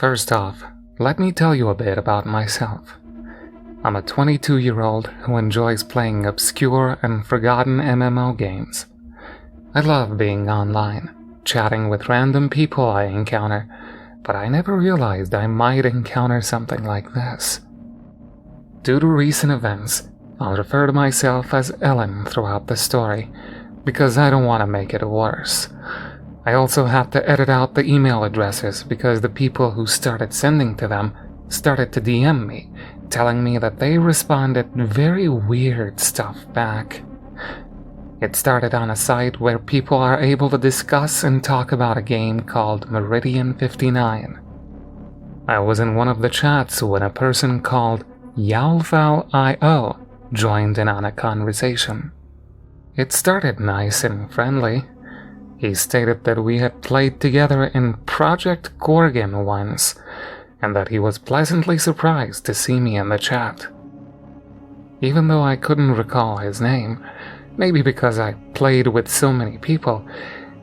First off, let me tell you a bit about myself. I'm a 22-year-old who enjoys playing obscure and forgotten MMO games. I love being online, chatting with random people I encounter, but I never realized I might encounter something like this. Due to recent events, I'll refer to myself as Ellen throughout the story, because I don't want to make it worse. I also have to edit out the email addresses because the people who started sending to them started to DM me, telling me that they responded very weird stuff back. It started on a site where people are able to discuss and talk about a game called Meridian 59. I was in one of the chats when a person called YowlFoulIO joined in on a conversation. It started nice and friendly. He stated that we had played together in Project Gorgon once, and that he was pleasantly surprised to see me in the chat. Even though I couldn't recall his name, maybe because I played with so many people,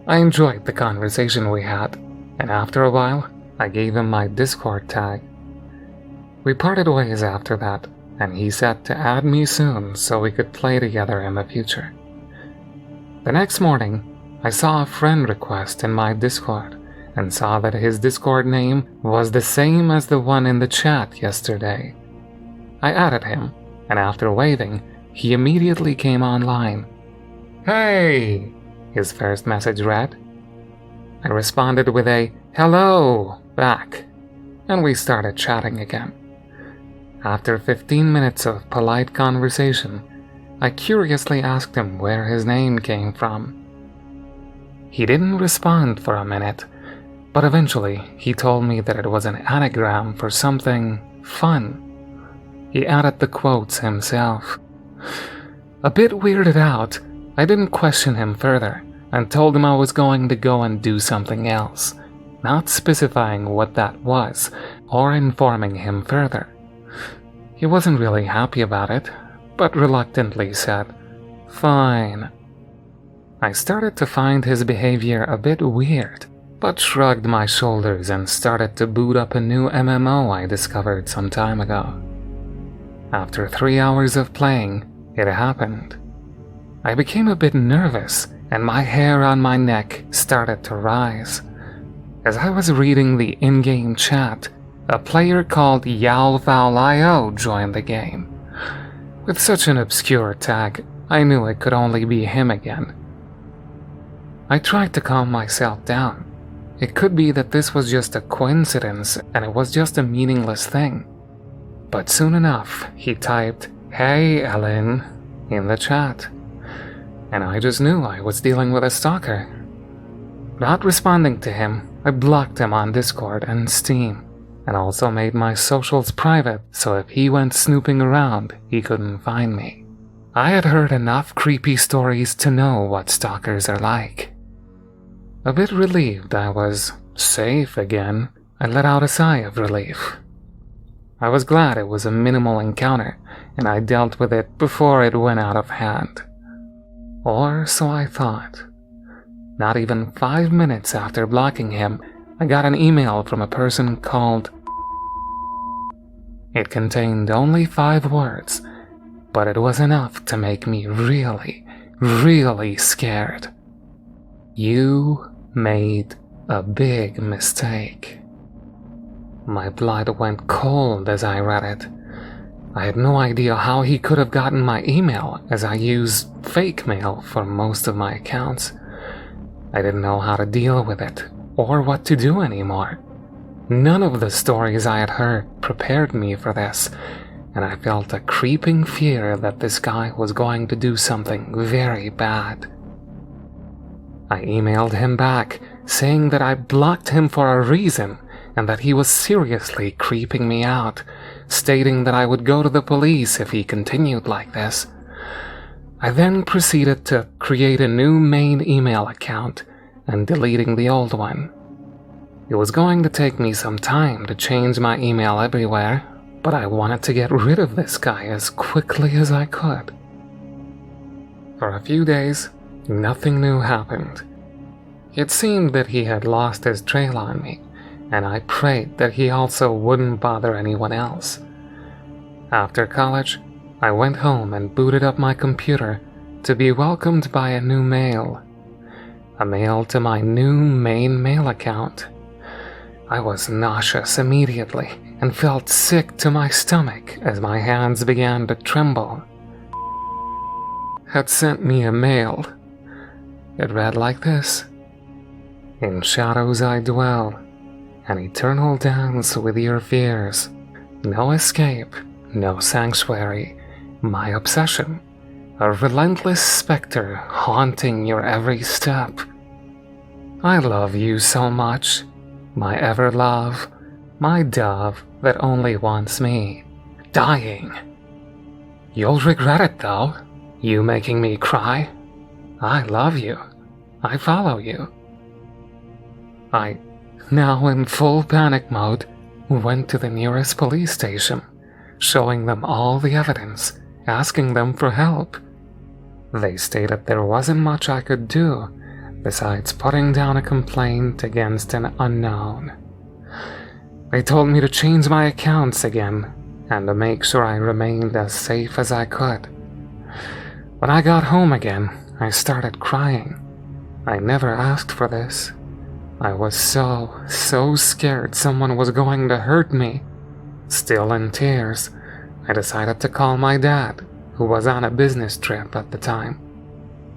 I enjoyed the conversation we had, and after a while, I gave him my Discord tag. We parted ways after that, and he said to add me soon so we could play together in the future. The next morning, I saw a friend request in my Discord and saw that his Discord name was the same as the one in the chat yesterday. I added him, and after waving, he immediately came online. "Hey!" his first message read. I responded with a "hello" back, and we started chatting again. After 15 minutes of polite conversation, I curiously asked him where his name came from. He didn't respond for a minute, but eventually he told me that it was an anagram for something fun. He added the quotes himself. A bit weirded out, I didn't question him further and told him I was going to go and do something else, not specifying what that was or informing him further. He wasn't really happy about it, but reluctantly said, "Fine." I started to find his behavior a bit weird, but shrugged my shoulders and started to boot up a new MMO I discovered some time ago. After 3 hours of playing, it happened. I became a bit nervous, and my hair on my neck started to rise. As I was reading the in-game chat, a player called YowlFoulIO joined the game. With such an obscure tag, I knew it could only be him again. I tried to calm myself down. It could be that this was just a coincidence and it was just a meaningless thing. But soon enough, he typed, "Hey, Ellen," in the chat. And I just knew I was dealing with a stalker. Not responding to him, I blocked him on Discord and Steam, and also made my socials private so if he went snooping around, he couldn't find me. I had heard enough creepy stories to know what stalkers are like. A bit relieved I was safe again, I let out a sigh of relief. I was glad it was a minimal encounter, and I dealt with it before it went out of hand. Or so I thought. Not even 5 minutes after blocking him, I got an email from a person called. It contained only 5 words, but it was enough to make me really, really scared. "You made a big mistake." My blood went cold as I read it. I had no idea how he could have gotten my email, as I use fake mail for most of my accounts. I didn't know how to deal with it, or what to do anymore. None of the stories I had heard prepared me for this, and I felt a creeping fear that this guy was going to do something very bad. I emailed him back, saying that I blocked him for a reason, and that he was seriously creeping me out, stating that I would go to the police if he continued like this. I then proceeded to create a new main email account and deleting the old one. It was going to take me some time to change my email everywhere, but I wanted to get rid of this guy as quickly as I could. For a few days, nothing new happened. It seemed that he had lost his trail on me, and I prayed that he also wouldn't bother anyone else. After college, I went home and booted up my computer to be welcomed by a new mail. A mail to my new main mail account. I was nauseous immediately and felt sick to my stomach as my hands began to tremble. Had sent me a mail. It read like this: "In shadows I dwell, an eternal dance with your fears. No escape, no sanctuary, my obsession, a relentless specter haunting your every step. I love you so much, my ever love, my dove that only wants me, dying. You'll regret it though, you making me cry. I love you. I follow you." I, now in full panic mode, went to the nearest police station, showing them all the evidence, asking them for help. They stated there wasn't much I could do besides putting down a complaint against an unknown. They told me to change my accounts again and to make sure I remained as safe as I could. When I got home again, I started crying. I never asked for this. I was so scared someone was going to hurt me. Still in tears, I decided to call my dad, who was on a business trip at the time.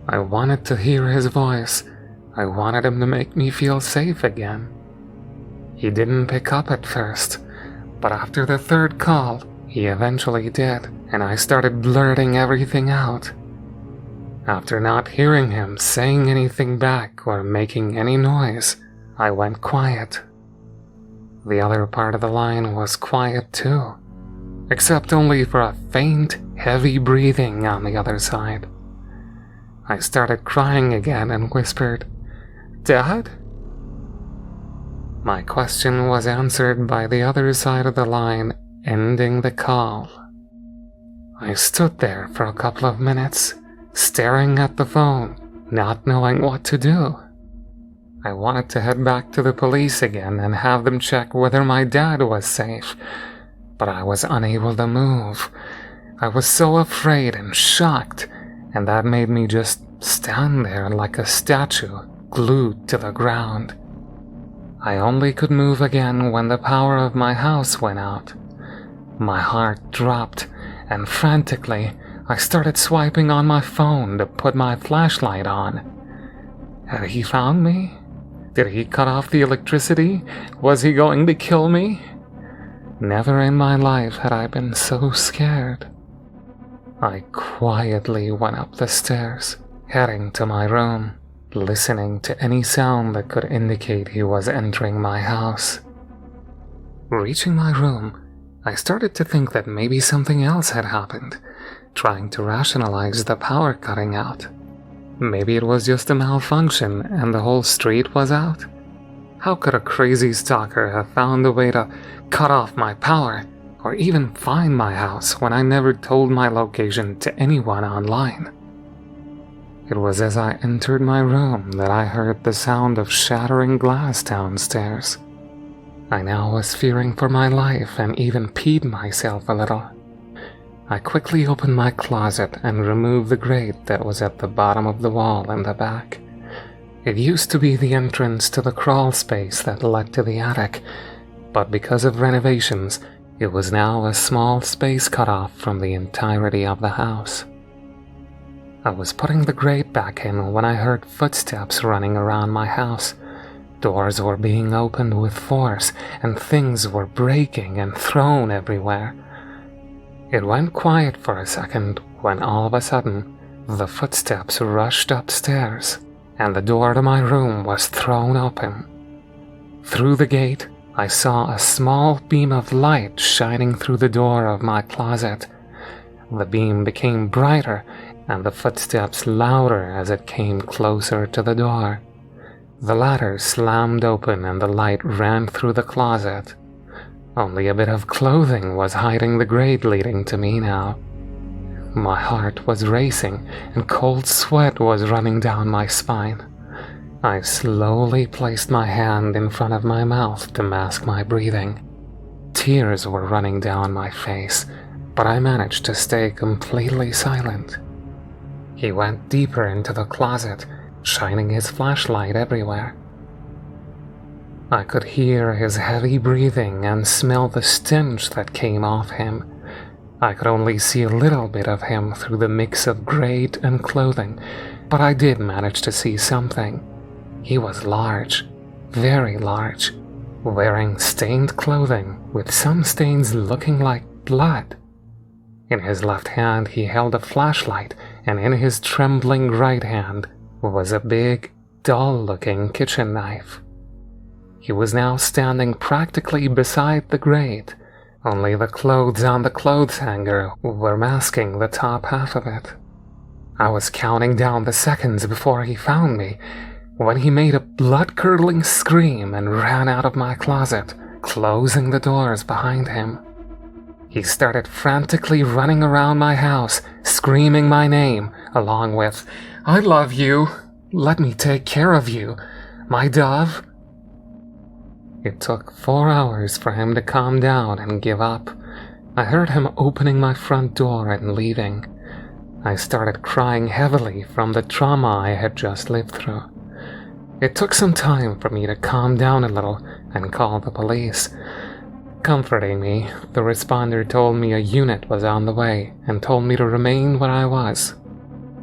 I wanted to hear his voice. I wanted him to make me feel safe again. He didn't pick up at first, but after the third call, he eventually did, and I started blurting everything out. After not hearing him saying anything back or making any noise, I went quiet. The other part of the line was quiet too, except only for a faint, heavy breathing on the other side. I started crying again and whispered, "Dad?" My question was answered by the other side of the line, ending the call. I stood there for a couple of minutes, staring at the phone, not knowing what to do. I wanted to head back to the police again and have them check whether my dad was safe, but I was unable to move. I was so afraid and shocked, and that made me just stand there like a statue, glued to the ground. I only could move again when the power of my house went out. My heart dropped, and frantically, I started swiping on my phone to put my flashlight on. Had he found me? Did he cut off the electricity? Was he going to kill me? Never in my life had I been so scared. I quietly went up the stairs, heading to my room, listening to any sound that could indicate he was entering my house. Reaching my room, I started to think that maybe something else had happened, trying to rationalize the power cutting out. Maybe it was just a malfunction and the whole street was out? How could a crazy stalker have found a way to cut off my power, or even find my house when I never told my location to anyone online? It was as I entered my room that I heard the sound of shattering glass downstairs. I now was fearing for my life and even peed myself a little. I quickly opened my closet and removed the grate that was at the bottom of the wall in the back. It used to be the entrance to the crawl space that led to the attic, but because of renovations, it was now a small space cut off from the entirety of the house. I was putting the grate back in when I heard footsteps running around my house. Doors were being opened with force, and things were breaking and thrown everywhere. It went quiet for a second when all of a sudden, the footsteps rushed upstairs, and the door to my room was thrown open. Through the gate, I saw a small beam of light shining through the door of my closet. The beam became brighter, and the footsteps louder as it came closer to the door. The latter slammed open and the light ran through the closet. Only a bit of clothing was hiding the grate leading to me now. My heart was racing and cold sweat was running down my spine. I slowly placed my hand in front of my mouth to mask my breathing. Tears were running down my face, but I managed to stay completely silent. He went deeper into the closet, shining his flashlight everywhere. I could hear his heavy breathing and smell the stench that came off him. I could only see a little bit of him through the mix of grate and clothing, but I did manage to see something. He was large, very large, wearing stained clothing with some stains looking like blood. In his left hand he held a flashlight, and in his trembling right hand was a big, dull-looking kitchen knife. He was now standing practically beside the grate. Only the clothes on the clothes hanger were masking the top half of it. I was counting down the seconds before he found me, when he made a blood-curdling scream and ran out of my closet, closing the doors behind him. He started frantically running around my house, screaming my name, along with, "I love you! Let me take care of you! My dove!" It took 4 hours for him to calm down and give up. I heard him opening my front door and leaving. I started crying heavily from the trauma I had just lived through. It took some time for me to calm down a little and call the police. Comforting me, the responder told me a unit was on the way and told me to remain where I was.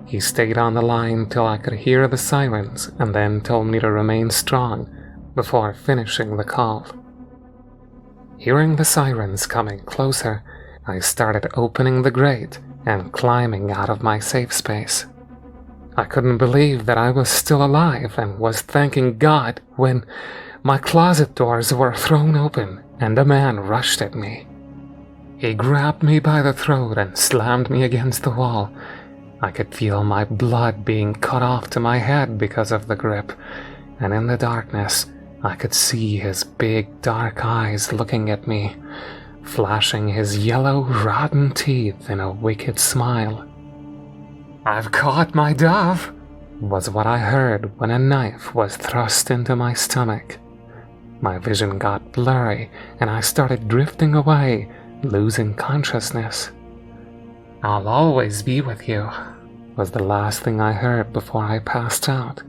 He stayed on the line till I could hear the sirens and then told me to remain strong before finishing the call. Hearing the sirens coming closer, I started opening the grate and climbing out of my safe space. I couldn't believe that I was still alive and was thanking God when my closet doors were thrown open and a man rushed at me. He grabbed me by the throat and slammed me against the wall. I could feel my blood being cut off to my head because of the grip, and in the darkness, I could see his big dark eyes looking at me, flashing his yellow rotten teeth in a wicked smile. "I've caught my dove," was what I heard when a knife was thrust into my stomach. My vision got blurry and I started drifting away, losing consciousness. "I'll always be with you," was the last thing I heard before I passed out.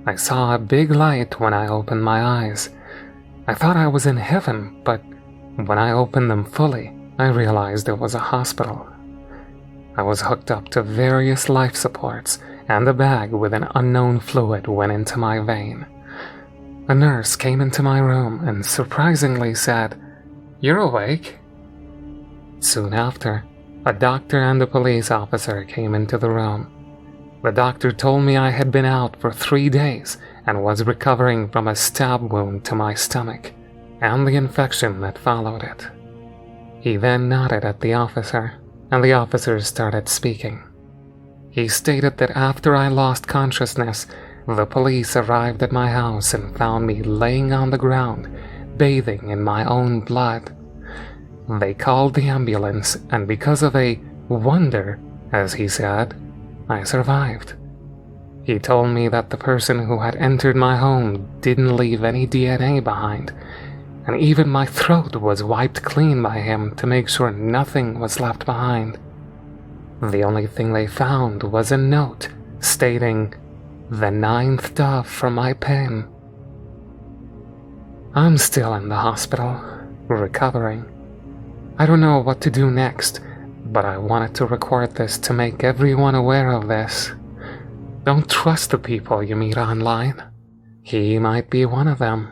I saw a big light when I opened my eyes. I thought I was in heaven, but when I opened them fully, I realized it was a hospital. I was hooked up to various life supports, and a bag with an unknown fluid went into my vein. A nurse came into my room and surprisingly said, "You're awake." Soon after, a doctor and a police officer came into the room. The doctor told me I had been out for 3 days and was recovering from a stab wound to my stomach and the infection that followed it. He then nodded at the officer, and the officer started speaking. He stated that after I lost consciousness, the police arrived at my house and found me laying on the ground, bathing in my own blood. They called the ambulance, and because of a wonder, as he said, I survived. He told me that the person who had entered my home didn't leave any DNA behind, and even my throat was wiped clean by him to make sure nothing was left behind. The only thing they found was a note stating, "The 9th dove from my pen." I'm still in the hospital, recovering. I don't know what to do next, but I wanted to record this to make everyone aware of this. Don't trust the people you meet online. He might be one of them.